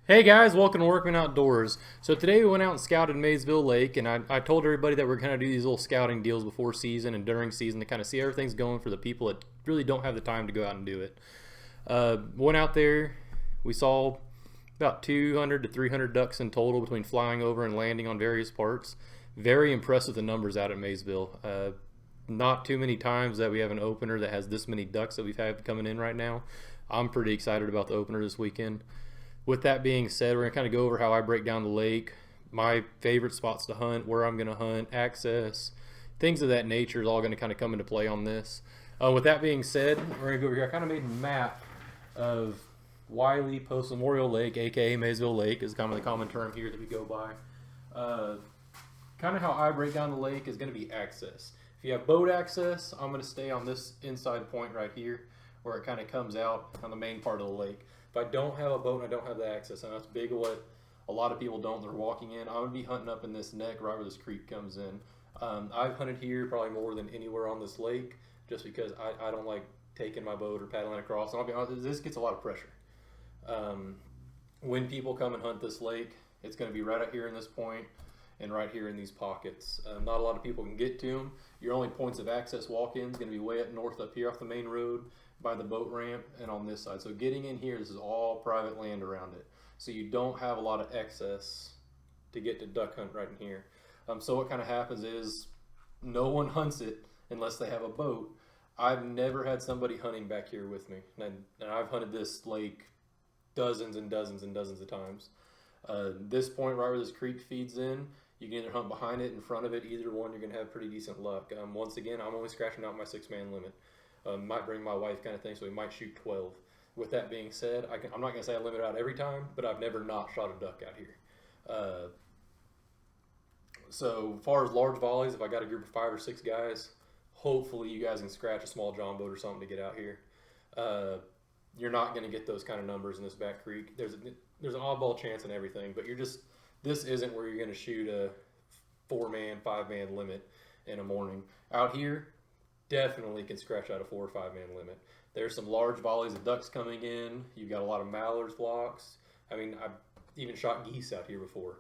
Hey guys, welcome to Workmen Outdoors. So today we went out and scouted Maysville Lake, and I told everybody that we're going to do these little scouting deals before season and during season to kind of see how everything's going for the people that really don't have the time to go out and do it. Went out there, we saw about 200 to 300 ducks in total between flying over and landing on various parts. Very impressed with the numbers out at Maysville. Not too many times that we have an opener that has this many ducks that we've had coming in right now. I'm pretty excited about the opener this weekend. With that being said, we're going to kind of go over how I break down the lake, my favorite spots to hunt, where I'm going to hunt, access, things of that nature is all going to kind of come into play on this. With that being said, we're going to go over here. I kind of made a map of Wiley Post Memorial Lake, aka Maysville Lake, is kind of the common term here that we go by. Kind of how I break down the lake is going to be access. If you have boat access, I'm going to stay on this inside point right here where it kind of comes out on the main part of the lake. If I don't have a boat and I don't have the access, and that's big of what a lot of people don't, they're walking in, I'm going to be hunting up in this neck right where this creek comes in. I've hunted here probably more than anywhere on this lake just because I don't like taking my boat or paddling across. And I'll be honest, this gets a lot of pressure. When people come and hunt this lake, it's going to be right out here in this point and right here in these pockets. Not a lot of people can get to them. Your only points of access walk-in is going to be way up north up here off the main road by the boat ramp and on this side. So getting in here, this is all private land around it. So you don't have a lot of access to get to duck hunt right in here. So what kind of happens is no one hunts it unless they have a boat. I've never had somebody hunting back here with me. And I've hunted this lake dozens and dozens and dozens of times. This point right where this creek feeds in, you can either hunt behind it, in front of it, either one, you're going to have pretty decent luck. Once again, I'm only scratching out my 6-man limit. Might bring my wife kind of thing, so we might shoot 12. With that being said, I'm not going to say I limit out every time, but I've never not shot a duck out here. So as far as large volleys, if I got a group of 5 or 6 guys, hopefully you guys can scratch a small john boat or something to get out here. You're not going to get those kind of numbers in this back creek. There's an oddball chance in everything, but this isn't where you're going to shoot a 4-man, 5-man limit in a morning. Out here, definitely can scratch out a 4 or 5-man limit. There's some large volleys of ducks coming in. You've got a lot of mallards flocks. I mean, I've even shot geese out here before.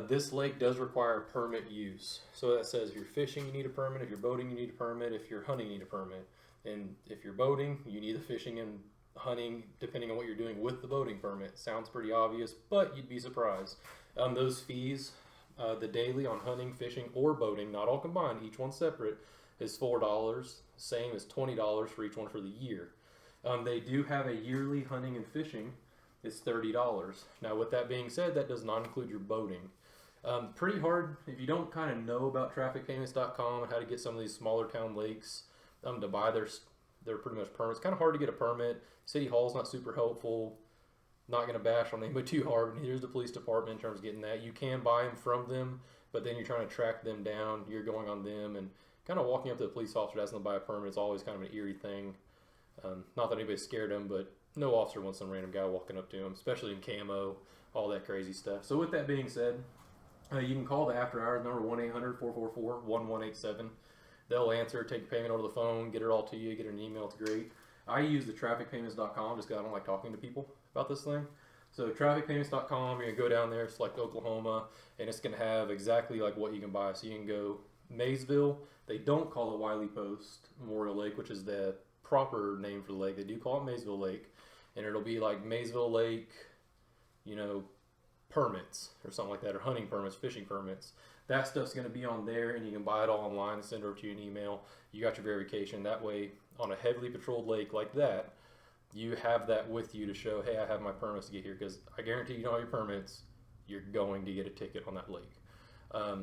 This lake does require permit use. So that says if you're fishing, you need a permit. If you're boating, you need a permit. If you're hunting, you need a permit. And if you're boating, you need the fishing and hunting, depending on what you're doing with the boating permit. Sounds pretty obvious, but you'd be surprised. Those fees, the daily on hunting, fishing, or boating, not all combined, each one separate, is $4, same as $20 for each one for the year. They do have a yearly hunting and fishing. It's $30. Now, with that being said, that does not include your boating. Pretty hard if you don't kind of know about trafficpayments.com and how to get some of these smaller town lakes to buy their pretty much permits. Kind of hard to get a permit. City Hall's not super helpful. Not going to bash on anybody too hard, but here's the police department in terms of getting that. You can buy them from them, but then you're trying to track them down. You're going on them and kind of walking up to the police officer asking them to buy a permit is always kind of an eerie thing. Not that anybody's scared of them, but no officer wants some random guy walking up to him, especially in camo, all that crazy stuff. So with that being said, you can call the after hours number 1-800-444-1187. They'll answer, take your payment over the phone, get it all to you, get an email. It's great. I use the trafficpayments.com just because I don't like talking to people about this thing. So trafficpayments.com, you're going to go down there, select Oklahoma, and it's going to have exactly like what you can buy. So you can go Maysville. They don't call it Wiley Post Memorial Lake, which is the proper name for the lake. They do call it Maysville Lake. And it'll be like Maysville Lake, permits or something like that, or hunting permits, fishing permits. That stuff's going to be on there, and you can buy it all online and send it over to you an email. You got your verification. That way, on a heavily patrolled lake like that, you have that with you to show, hey, I have my permits to get here, because I guarantee you don't have your permits, you're going to get a ticket on that lake.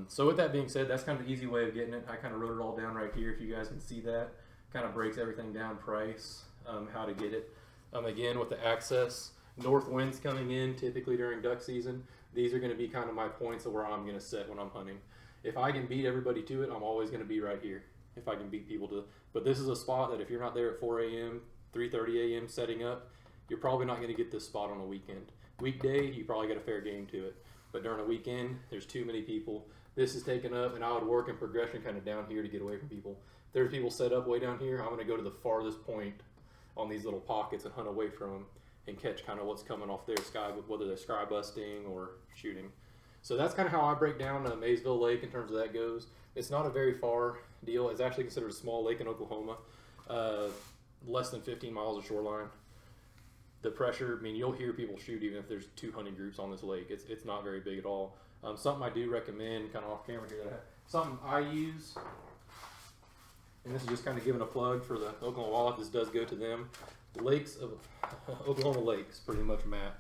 So with that being said, that's kind of the easy way of getting it. I kind of wrote it all down right here if you guys can see that. Kind of breaks everything down, price, how to get it. Again, with the access, north winds coming in typically during duck season, these are going to be kind of my points of where I'm going to set when I'm hunting. If I can beat everybody to it, I'm always going to be right here. If I can beat people to it. But this is a spot that if you're not there at 4 a.m., 3:30 a.m. setting up, you're probably not going to get this spot on a weekend. Weekday, you probably get a fair game to it. But during a weekend, there's too many people. This is taken up, and I would work in progression kind of down here to get away from people. If there's people set up way down here, I'm going to go to the farthest point on these little pockets and hunt away from them. and catch kind of what's coming off their sky, whether they're sky busting or shooting. So that's kind of how I break down Maysville Lake in terms of that goes. It's not a very far deal. It's actually considered a small lake in Oklahoma, less than 15 miles of shoreline. The pressure, I mean, you'll hear people shoot even if there's 2 hunting groups on this lake. It's not very big at all. Something I do recommend, kind of off camera here, something I use, and this is just kind of giving a plug for the Oklahoma Wildlife. This does go to them. Lakes of Oklahoma Lakes, pretty much map.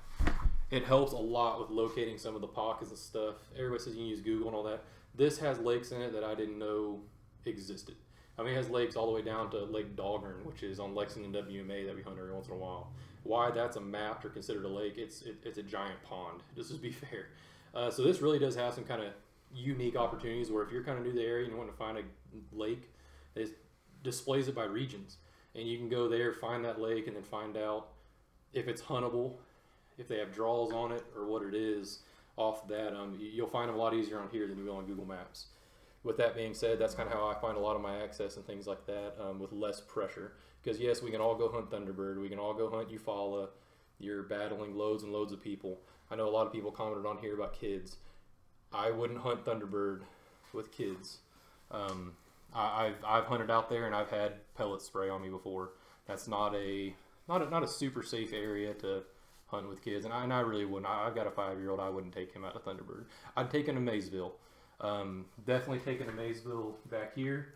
It helps a lot with locating some of the pockets and stuff. Everybody says you can use Google and all that. This has lakes in it that I didn't know existed. I mean, it has lakes all the way down to Lake Dahlgren, which is on Lexington WMA that we hunt every once in a while. Why that's a mapped or considered a lake? It's a giant pond, just to be fair. So this really does have some kind of unique opportunities where if you're kind of new to the area and you want to find a lake, it displays it by regions. And you can go there, find that lake, and then find out if it's huntable, if they have draws on it, or what it is off that. You'll find them a lot easier on here than you will on Google Maps. With that being said, that's kind of how I find a lot of my access and things like that, with less pressure. Because yes, we can all go hunt Thunderbird, we can all go hunt Eufaula. You're battling loads and loads of people. I know a lot of people commented on here about kids. I wouldn't hunt Thunderbird with kids. I've hunted out there and I've had pellet spray on me before. That's not a super safe area to hunt with kids, and I really wouldn't. I've got a 5-year-old. I wouldn't take him out to Thunderbird. I'd take him to Maysville. Definitely taking to Maysville back here.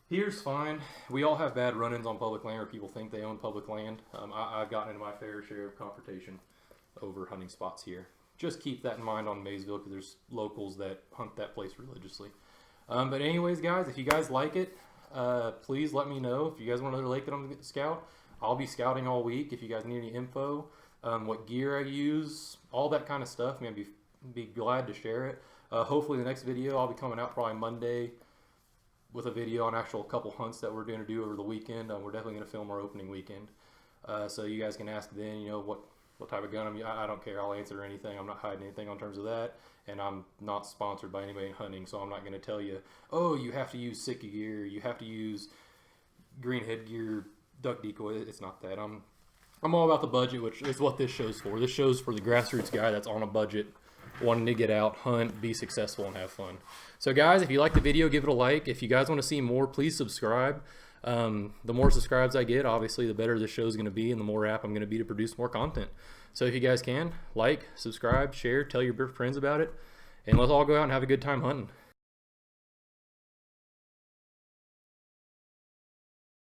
Here's fine. We all have bad run-ins on public land where people think they own public land. I've gotten into my fair share of confrontation over hunting spots here. Just keep that in mind on Maysville because there's locals that hunt that place religiously. But anyways, guys, if you guys like it, please let me know. If you guys want another lake that I'm going to scout, I'll be scouting all week. If you guys need any info, what gear I use, all that kind of stuff, man, be glad to share it. Hopefully the next video, I'll be coming out probably Monday with a video on actual couple hunts that we're going to do over the weekend. We're definitely going to film our opening weekend. So you guys can ask then, you know, what type of gun I don't care. I'll answer anything. I'm not hiding anything on terms of that. And I'm not sponsored by anybody in hunting, so I'm not going to tell you, oh, you have to use Sitka gear, you have to use green headgear, duck decoy. It's not that. I'm all about the budget, which is what this show's for. This show's for the grassroots guy that's on a budget, wanting to get out, hunt, be successful, and have fun. So guys, if you like the video, give it a like. If you guys want to see more, please subscribe. The more subscribes I get, obviously, the better this show's going to be and the more apt I'm going to be to produce more content. So if you guys can, like, subscribe, share, tell your friends about it, and let's all go out and have a good time hunting.